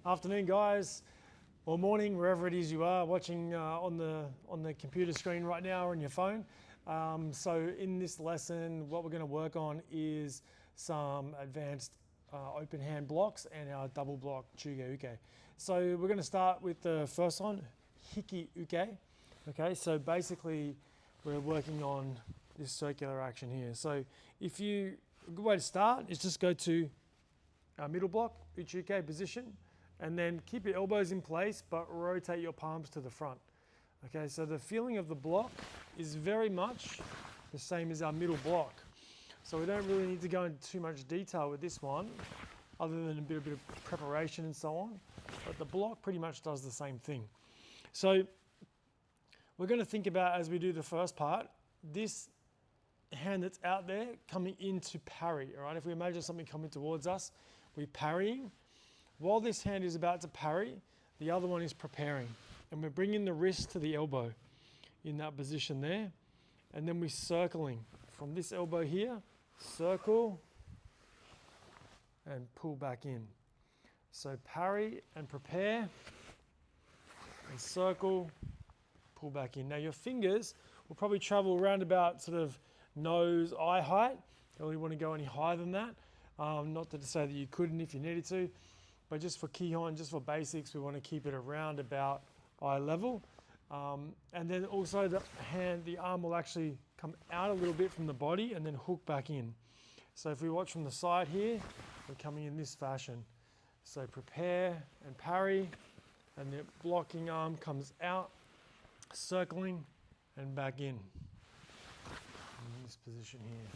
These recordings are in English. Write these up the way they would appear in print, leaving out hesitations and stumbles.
Afternoon, guys, or morning, wherever it is you are watching on the computer screen right now or on your phone. So in this lesson, what we're going to work on is some advanced open hand blocks and our double block Chuge Uke. So we're going to start with the first one, Hiki Uke. Okay, so basically we're working on this circular action here. So a good way to start is just go to our middle block, Uchuke position, and then keep your elbows in place, but rotate your palms to the front. Okay, so the feeling of the block is very much the same as our middle block. So we don't really need to go into too much detail with this one, other than a bit of preparation and so on. But the block pretty much does the same thing. So we're going to think about, as we do the first part, this hand that's out there coming into parry. All right, if we imagine something coming towards us, we're parrying. While this hand is about to parry, the other one is preparing. And we're bringing the wrist to the elbow in that position there. And then we're circling from this elbow here, circle, and pull back in. So parry and prepare, and circle, pull back in. Now your fingers will probably travel around about sort of nose, eye height. You don't really want to go any higher than that. Not to say that you couldn't if you needed to, but just for Kihon, just for basics, we want to keep it around about eye level. And then also the arm will actually come out a little bit from the body and then hook back in. So if we watch from the side here, we're coming in this fashion. So prepare and parry, and the blocking arm comes out, circling and back in this position here.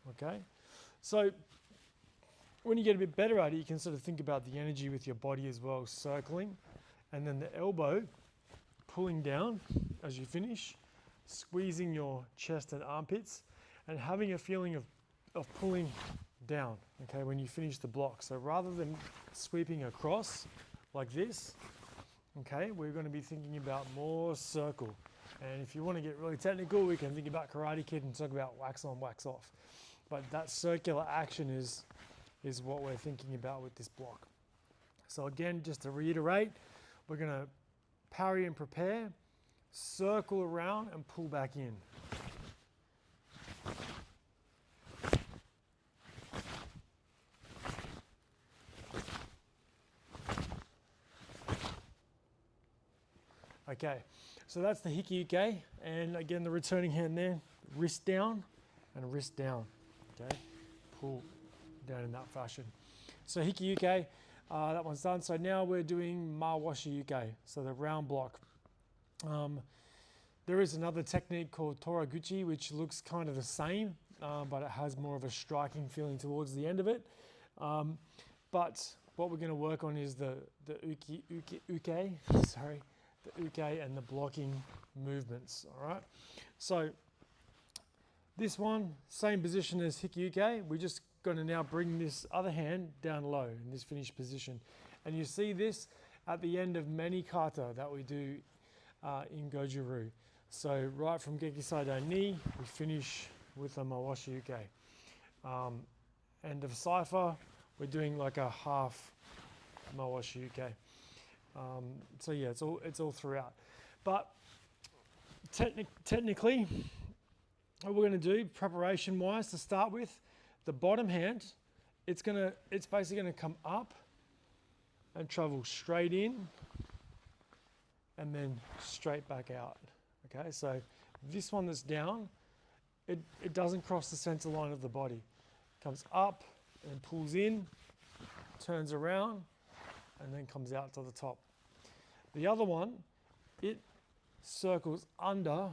Okay, so when you get a bit better at it, you can sort of think about the energy with your body as well, circling, and then the elbow pulling down as you finish, squeezing your chest and armpits, and having a feeling of pulling down, okay, when you finish the block. So rather than sweeping across like this, okay, we're going to be thinking about more circle. And if you want to get really technical, we can think about Karate Kid and talk about wax on, wax off. But that circular action is what we're thinking about with this block. So again, just to reiterate, we're going to parry and prepare, circle around and pull back in. Okay, so that's the Hiki Uke, and again the returning hand there, wrist down and wrist down. Okay, pull down in that fashion. So Hiki Uke, that one's done. So now we're doing Mawashi Uke, so the round block. There is another technique called Toraguchi, which looks kind of the same, but it has more of a striking feeling towards the end of it. But what we're going to work on is the uke, sorry, the uke and the blocking movements. All right. So this one, same position as Hiki Uke. We're just going to now bring this other hand down low in this finished position. And you see this at the end of many kata that we do in Goju-Ryu. So right from Gekisaido Ni, we finish with a Mawashi Uke. End of cipher, we're doing like a half Mawashi Uke. So yeah, it's all throughout. But technically, what we're going to do, preparation-wise, to start with, the bottom hand, it's basically going to come up and travel straight in and then straight back out. Okay, so this one that's down, it doesn't cross the center line of the body. It comes up and pulls in, turns around, and then comes out to the top. The other one, it circles under,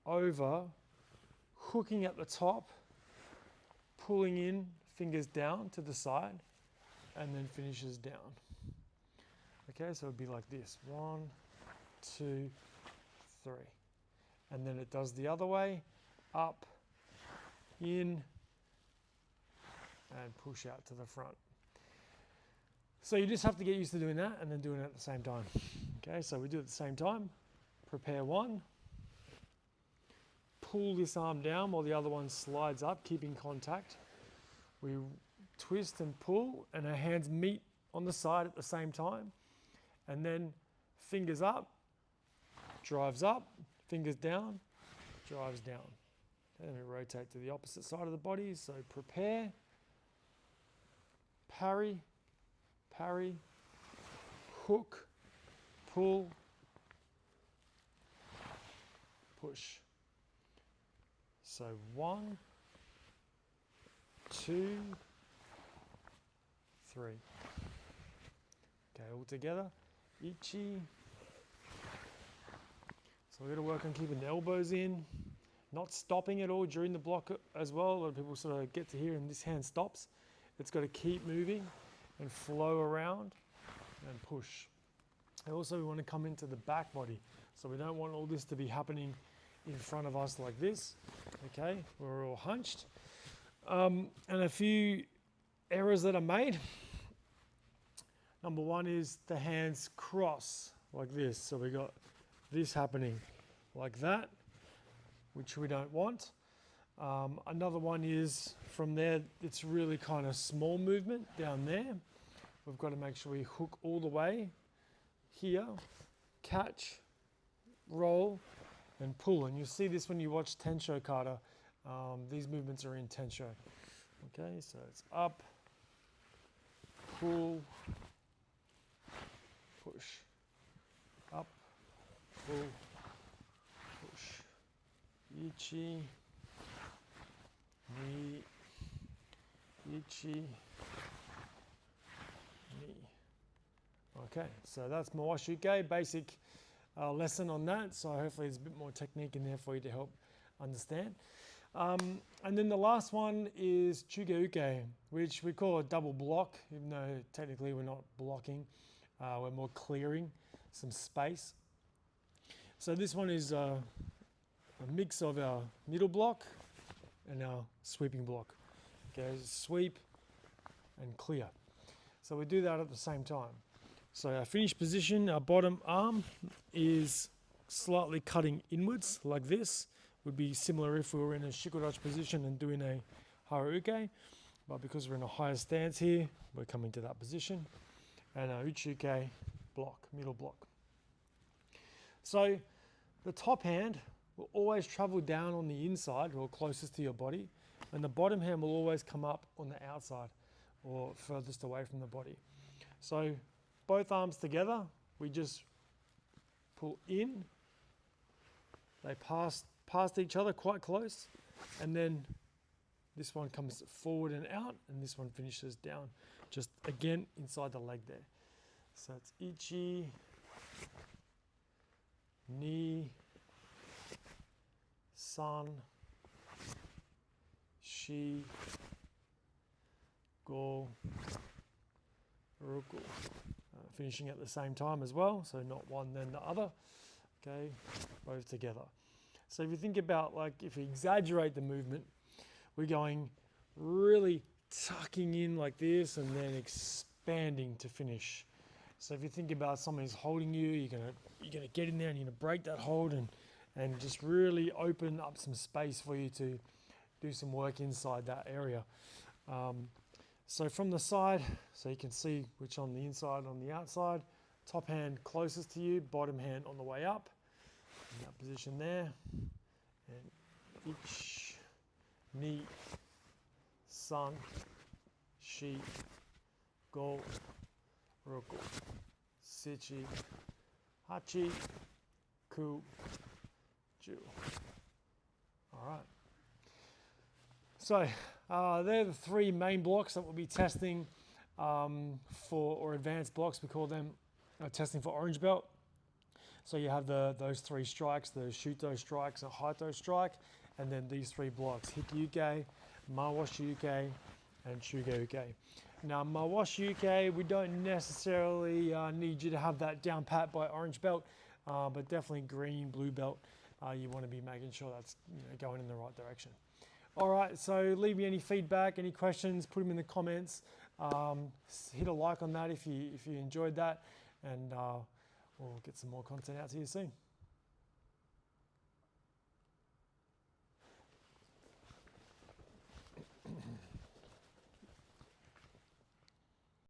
over, hooking at the top, pulling in, fingers down to the side, and then finishes down. Okay, so it'd be like this. 1, 2, 3. And then it does the other way, up, in, and push out to the front. So you just have to get used to doing that and then doing it at the same time. Okay, so we do it at the same time. Prepare 1, pull this arm down while the other one slides up, keeping contact. We twist and pull, and our hands meet on the side at the same time. And then fingers up, drives up, fingers down, drives down. Okay, then we rotate to the opposite side of the body. So prepare, parry, parry, hook, pull, push. So 1, 2, 3. Okay, all together. Ichi. So we're going to work on keeping the elbows in, not stopping at all during the block as well. A lot of people sort of get to here and this hand stops. It's got to keep moving and flow around and push. And also we want to come into the back body. So we don't want all this to be happening in front of us like this. Okay, we're all hunched. And a few errors that are made. Number one is the hands cross like this. So we got this happening like that, which we don't want. Another one is from there, it's really kind of small movement down there. We've got to make sure we hook all the way here, catch, roll, and pull. And you'll see this when you watch Tensho Kata. These movements are in Tensho. Okay, so it's up, pull, push, up, pull, push. Ichi, ni, ichi, ni. Okay, so that's Mawashuke, basic lesson on that. So hopefully there's a bit more technique in there for you to help understand. And then the last one is Chugeuke, which we call a double block, even though technically we're not blocking, we're more clearing some space. So this one is a mix of our middle block and our sweeping block. Okay, sweep and clear. So we do that at the same time. So our finished position, our bottom arm is slightly cutting inwards like this. Would be similar if we were in a shikodachi position and doing a haruuke, but because we're in a higher stance here, we're coming to that position. And our uchuke block, middle block. So the top hand will always travel down on the inside or closest to your body, and the bottom hand will always come up on the outside or furthest away from the body. So both arms together, we just pull in, they pass past each other quite close, and then this one comes forward and out, and this one finishes down, just again inside the leg there. So it's ichi, ni, san, shi, go, ruku. Finishing at the same time as well, so not one then the other. Okay, both together. So if you think about, like, if we exaggerate the movement, we're going really tucking in like this and then expanding to finish. So if you think about someone who's holding you, you're gonna get in there and you're gonna break that hold and just really open up some space for you to do some work inside that area. So from the side, so you can see which on the inside, on the outside, top hand closest to you, bottom hand on the way up. In that position there, and ich, ni, san, shi, go, roku, sechi, hachi, ku, ju. All right. So they're the three main blocks that we'll be testing or advanced blocks, we call them, testing for orange belt. So you have those three strikes, the Shuto strikes, a Haito strike, and then these three blocks, Hikiyuke, Mawashuke, and Chugeuke. Now Mawashuke, we don't necessarily need you to have that down pat by orange belt, but definitely green, blue belt, you want to be making sure that's going in the right direction. All right, so leave me any feedback, any questions, put them in the comments. Hit a like on that if you enjoyed that, and we'll get some more content out to you soon.